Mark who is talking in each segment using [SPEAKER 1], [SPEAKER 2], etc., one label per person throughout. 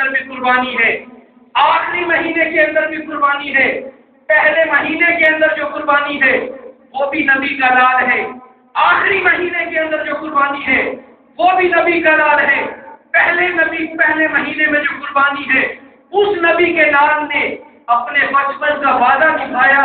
[SPEAKER 1] اندر بھی قربانی ہے، آخری مہینے کے اندر بھی قربانی ہے، پہلے مہینے کے اندر جو قربانی ہے وہ بھی نبی کا لال ہے، آخری مہینے کے اندر جو قربانی ہے وہ بھی نبی کا لال ہے، پہلے مہینے میں جو قربانی ہے اس نبی کے لال نے اپنے بچپن کا وعدہ نبھایا،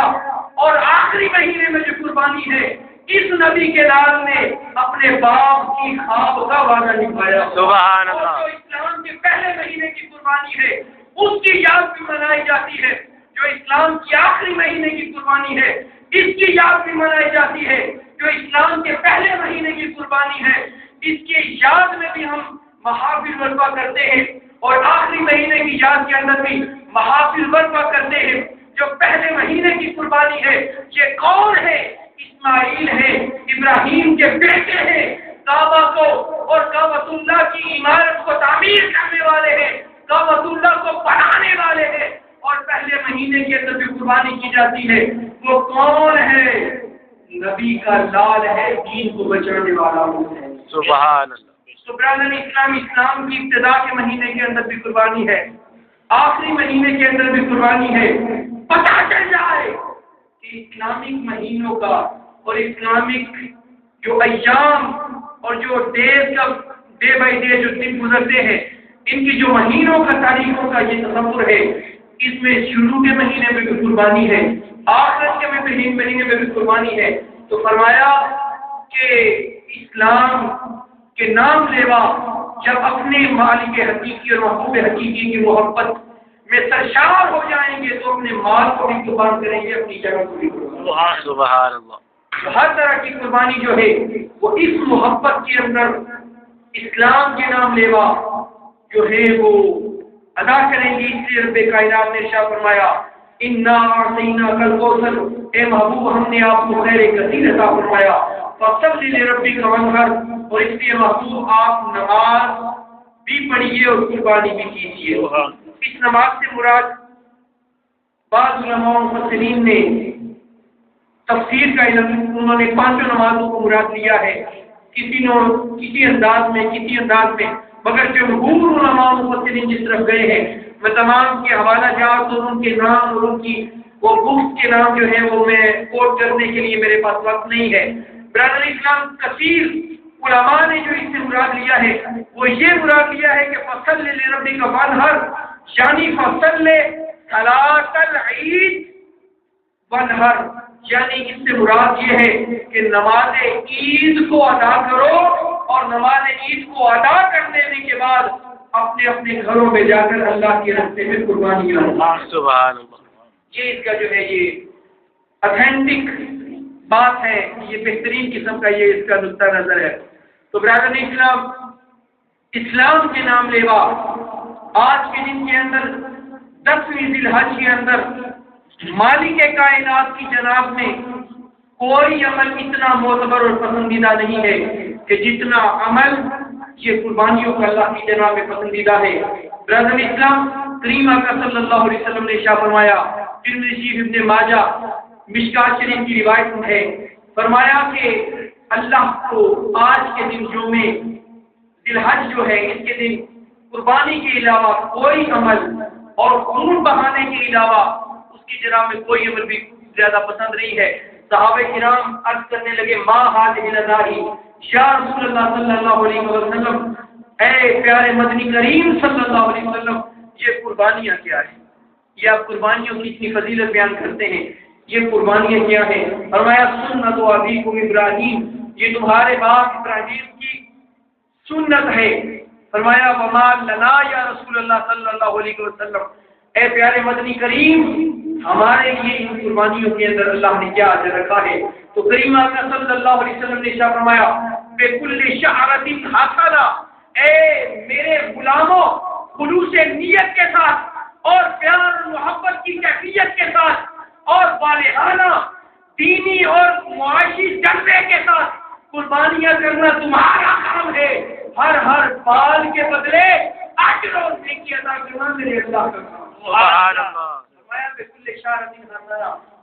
[SPEAKER 1] اور آخری مہینے میں جو قربانی ہے اس نبی کے لال نے اپنے باپ کی خواب کا وعدہ نبھایا۔
[SPEAKER 2] سبحان اللہ۔
[SPEAKER 1] اور جو اسلام کے پہلے مہینے کی قربانی ہے اس کی یاد بھی منائی جاتی ہے، جو اسلام کی آخری مہینے کی قربانی ہے اس کی یاد بھی منائی جاتی ہے، جو اسلام کے پہلے مہینے کی قربانی ہے اس کی یاد میں بھی ہم محافل برپا کرتے ہیں، اور آخری مہینے کی یاد کے اندر بھی محافل برپا کرتے ہیں۔ جو پہلے مہینے کی قربانی ہے یہ کون ہے؟ اسماعیل ہے، ابراہیم کے بیٹے ہیں، کعبہ کو اور کعبۃ اللہ کی عمارت کو تعمیر کرنے والے ہیں، کعبۃ اللہ کو بنانے والے ہیں، اور پہلے مہینے کے اندر جو قربانی کی جاتی ہے وہ کون ہے؟ نبی کا لال ہے، دین کو بچانے والا وہ ہے۔
[SPEAKER 2] سبحان اللہ۔
[SPEAKER 1] تو برادران اسلام کی ابتدا کے مہینے کے اندر بھی قربانی ہے، آخری مہینے کے اندر بھی قربانی ہے۔ پتہ چل جائے کہ اسلامک مہینوں کا اور اسلامک جو ایام اور جو ڈیز کا ڈے بائی ڈے جو دن گزرتے ہیں ان کی جو مہینوں کا تاریخوں کا یہ تصور ہے، اس میں شروع کے مہینے میں بھی قربانی ہے، آخرت کے مہینے میں بھی قربانی ہے۔ تو فرمایا کہ اسلام کے نام لیوا جب اپنے مالک حقیقی اور محبوب حقیقی کی محبت میں سرشار ہو جائیں گے تو اپنے مال کو بھی قربان کریں گے، اپنی جگہ کو بھی قربان۔
[SPEAKER 2] سبحان اللہ۔
[SPEAKER 1] ہر طرح کی قربانی جو ہے وہ اس محبت کے اندر اسلام کے نام لیوا جو ہے وہ ادا کریں گی۔ اس لیے رب کائنات نے ارشاد فرمایا انا اعطیناک الکوثر، اے محبوب ہم نے آپ کو خیر کثیر عطا فرمایا، فصل لربک وانحر، اور اس لیے محبوب آپ نماز بھی پڑھیے اور قربانی بھی کیجیے۔ اس نماز سے مراد بعض علماء و مفسرین نے تفسیر کا علم، انہوں نے پانچوں نمازوں کو مراد لیا ہے، کسی انداز میں، مگر جمہور علماء و مفسرین جس طرف گئے ہیں، میں تمام کے حوالہ جات اور ان کے نام اور ان کی وہ بکس کے نام جو ہیں وہ میں کوٹ کرنے کے لیے میرے پاس وقت نہیں ہے۔ برادر اسلام کثیر علماء نے جو اس سے مراد لیا ہے وہ یہ مراد لیا ہے کہ فصل لربک وانحر، یعنی فصل صلاۃ العید وانحر، یعنی اس سے مراد یہ ہے کہ نماز عید کو ادا کرو، اور نماز عید کو ادا کر دینے کے بعد اپنے اپنے گھروں میں جا کر اللہ کے راستے میں قربانی کرو۔
[SPEAKER 2] سبحان اللہ۔
[SPEAKER 1] یہ اس کا جو ہے یہ اتھینٹک بات ہے، یہ بہترین قسم کا یہ اس کا نقطہ نظر ہے۔ تو برادر اسلام کے نام لیوا آج کے دن کے اندر 10ویں ذی الحج کے اندر مالک کائنات کی جناب میں کوئی عمل اتنا معتبر اور پسندیدہ نہیں ہے کہ جتنا عمل یہ قربانیوں کا اللہ کی جناب میں پسندیدہ ہے۔ برادر اسلام کریم آقا صلی اللہ علیہ وسلم نے ارشاد فرمایا، ترمذی شریف، ابن ماجہ، مشکات شریف کی روایت ہے، فرمایا کہ اللہ کو آج کے دن یوم ذی الحج جو ہے اس کے دن قربانی کے علاوہ کوئی عمل اور خون بہانے کے علاوہ اس کی جناب میں کوئی عمل بھی زیادہ پسند نہیں ہے۔ صحابہ کرام عرض کرنے لگے ما هذه الذی یا رسول اللہ صلی اللہ علیہ وسلم، اے پیارے مدنی کریم صلی اللہ علیہ وسلم، یہ قربانیاں کیا ہیں؟ یہ آپ قربانیوں کی اتنی فضیلت بیان کرتے ہیں، یہ قربانیاں کیا ہیں؟ فرمایا سنت ابیکم ابراہیم، یہ تمہارے باپ ابراہیم کی سنت ہے۔ فرمایا وما لنا یا رسول اللہ صلی اللہ علیہ وسلم، اے پیارے مدنی کریم ہمارے لیے ان قربانیوں کے اندر اللہ نے کیا اجر رکھا ہے؟ تو کریم آقا صلی اللہ علیہ وسلم نے ارشاد فرمایا بِكُلِّ شَعْرَةٍ حَسَنَةٍ، اے میرے غلاموں خلوص نیت کے ساتھ اور پیار اور محبت کی کیفیت کے ساتھ اور بالغانہ دینی اور معاشی جذبے کے ساتھ قربانیاں کرنا تمہارا کام ہے۔ ہر بال کے بدلے اجر اور نیکی عطا کرنا میرے اللہ کا کام ہے۔
[SPEAKER 2] سبحان اللہ۔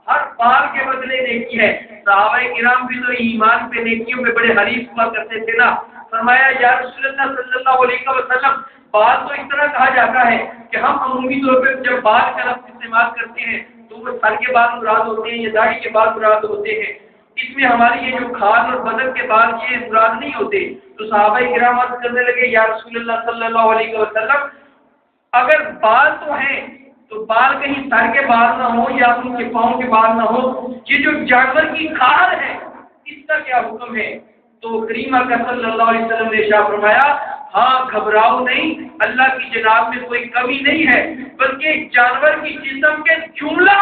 [SPEAKER 1] ہر بال کے بدلے نیکی ہے۔ صحابہ کرام بھی تو ایمان پہ نیکیوں پہ بڑے حریص ہوا کرتے تھے نا۔ فرمایا یا رسول اللہ صلی اللہ علیہ وسلم بال تو اس طرح کہا جاتا ہے کہ ہم عمومی طور پہ جب بال کا لفظ استعمال کرتے ہیں تو وہ سر کے بال مراد ہوتے ہیں یا داڑھی کے بال مراد ہوتے ہیں، اس میں ہماری یہ جو کھال اور بدن کے بال یہ مراد نہیں ہوتے۔ تو صحابہ کرام عرض کرنے لگے یا رسول اللہ صلی اللہ علیہ وسلم اگر بال تو ہیں تو بال کہیں سر کے بال نہ ہو یا ان کے پاؤں کے بال نہ ہو، یہ جو جانور کی کھال ہے اس کا کیا حکم ہے؟ تو کریم اکرم صلی اللہ علیہ وسلم نے ارشاد فرمایا ہاں گھبراؤ نہیں، اللہ کی جناب میں کوئی کمی نہیں ہے، بلکہ جانور کی جسم کے جملہ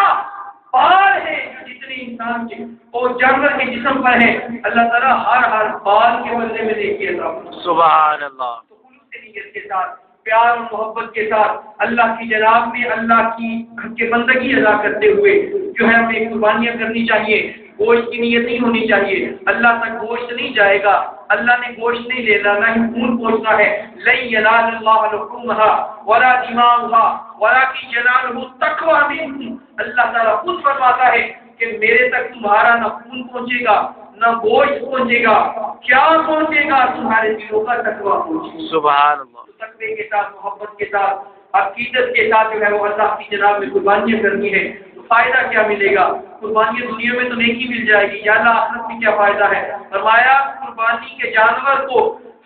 [SPEAKER 1] بال ہیں جو جتنے انسان کے اور جانور کے جسم پر ہیں، اللہ تعالیٰ ہر بال کے بدلے میں دیکھیے گا۔
[SPEAKER 2] سبحان اللہ۔
[SPEAKER 1] تو خلوص نیت کے ساتھ، پیار اور محبت کے ساتھ اللہ کی جناب میں اللہ کی بندگی ادا کرتے ہوئے جو ہے ہمیں قربانیاں کرنی چاہیے۔ گوشت کی نیت نہیں ہونی چاہیے، اللہ تک گوشت نہیں جائے گا، اللہ نے گوشت نہیں لینا، نہ ہی خون پوچھنا ہے۔ لن ینال اللہ لحومها ولا دماؤها ولکن ینالہ التقوی منکم، اللہ تعالیٰ خود فرماتا ہے کہ میرے تک تمہارا نہ خون پہنچے گا نہ گوشت پہنچے گا، کیا پہنچے گا؟ تمہارے دلوں کا تقوی پہنچے گا۔
[SPEAKER 2] سبحان اللہ۔
[SPEAKER 1] تقوی کے ساتھ، محبت کے ساتھ، عقیدت کے ساتھ جو ہے وہ اللہ کی جناب میں قربانیاں کرنی ہے۔ تو فائدہ کیا ملے گا؟ قربانیاں دنیا میں تو نیکی مل جائے گی، یا اللہ آخرت میں کیا فائدہ ہے؟ فرمایا قربانی کے جانور کو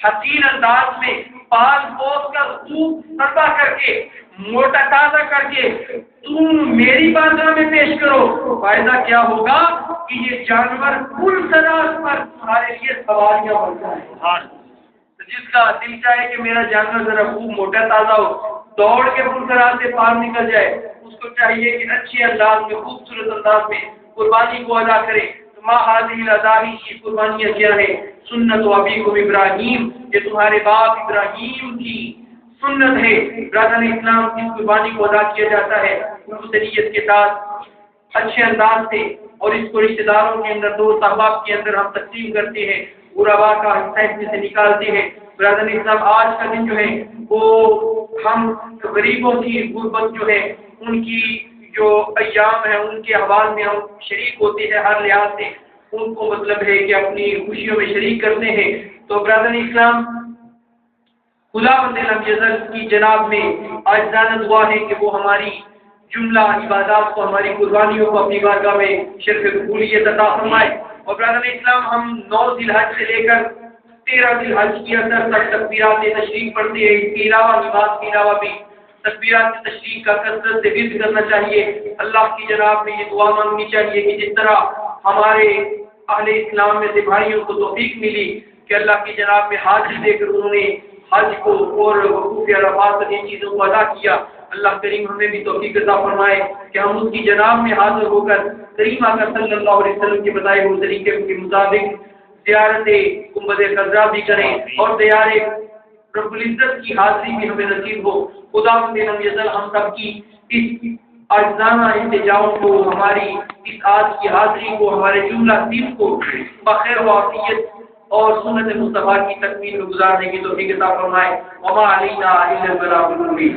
[SPEAKER 1] حسین انداز میں پال پوس کر خوب سطح کر کے موٹا تازہ کر کے تم میری بارگاہ میں پیش کرو، فائدہ کیا ہوگا کہ یہ جانور کل سراز پر تمہارے لیے سواریاں بن جائیں۔ جس کا دل چاہے کہ میرا جانور ذرا خوب موٹا تازہ ہو، دوڑ کے پرسرات سے پار نکل جائے، اس کو چاہیے کہ اچھے انداز میں، خوبصورت انداز میں قربانی کو ادا کرے۔ ما هذه الاضاحی کی قربانیاں کیا ہے؟ سنت و ابیکم ابراہیم، یہ تمہارے باپ ابراہیم کی سنت ہے۔ برادران اسلام اس قربانی کو ادا کیا جاتا ہے خلوص کے ساتھ، اچھے انداز سے، اور اس کو رشتہ داروں کے اندر، دوست احباب کے اندر ہم تقسیم کرتے ہیں، غربا کا حصہ اس میں سے نکالتے ہیں۔ برادران اسلام آج کا دن جو ہے وہ ہم غریبوں کی غربت جو ہے ان کی جو ایام ہیں ان کے احوال میں ہم شریک ہوتے ہیں، ہر لحاظ سے ان کو مطلب ہے کہ اپنی خوشیوں میں شریک کرتے ہیں۔ تو برادران اسلام خداوند لم یزل کی جناب میں عاجزانہ دعا ہے کہ وہ ہماری جملہ عبادات کو، ہماری قربانیوں کو اپنی بارگاہ میں شرف قبولیت عطا فرمائے۔ اور برادران اسلام ہم 9 ذی الحج سے لے کر 13 ذی الحج کی اثر تک تکبیرات تشریق پڑھتے ہیں۔ اس کے علاوہ نماز کے علاوہ بھی تکبیرات تشریق کا کثرت سے ورد کرنا چاہیے۔ اللہ کی جناب میں یہ دعا مانگنی چاہیے کہ جس طرح ہمارے اہل اسلام میں سے بھائیوں کو توفیق ملی کہ اللہ کی جناب میں حاضری دے کر انہوں نے حج کو اور وقوف عرفات پر ان چیزوں کو ادا کیا، اللہ کریم ہمیں بھی توفیق عطا فرمائے کہ ہم اس کی جناب میں حاضر ہو کر کریم آقا صلی اللہ علیہ وسلم کے بتائے ہوئے طریقے کے مطابق زیارت گنبد خضرا بھی کریں اور دیار رب العزت کی حاضری بھی ہمیں نصیب ہو۔ خداوند لم یزل ہم سب کی اس عاجزانہ التجاؤ کو، ہماری اس آج کی حاضری کو، ہمارے جملہ دین کو بخیر و عافیت اور سنت مصطفیٰ کی تکمیل میں گزارنے کی توفیق عطا فرمائے۔ وما علینا الا البلاغ المبین۔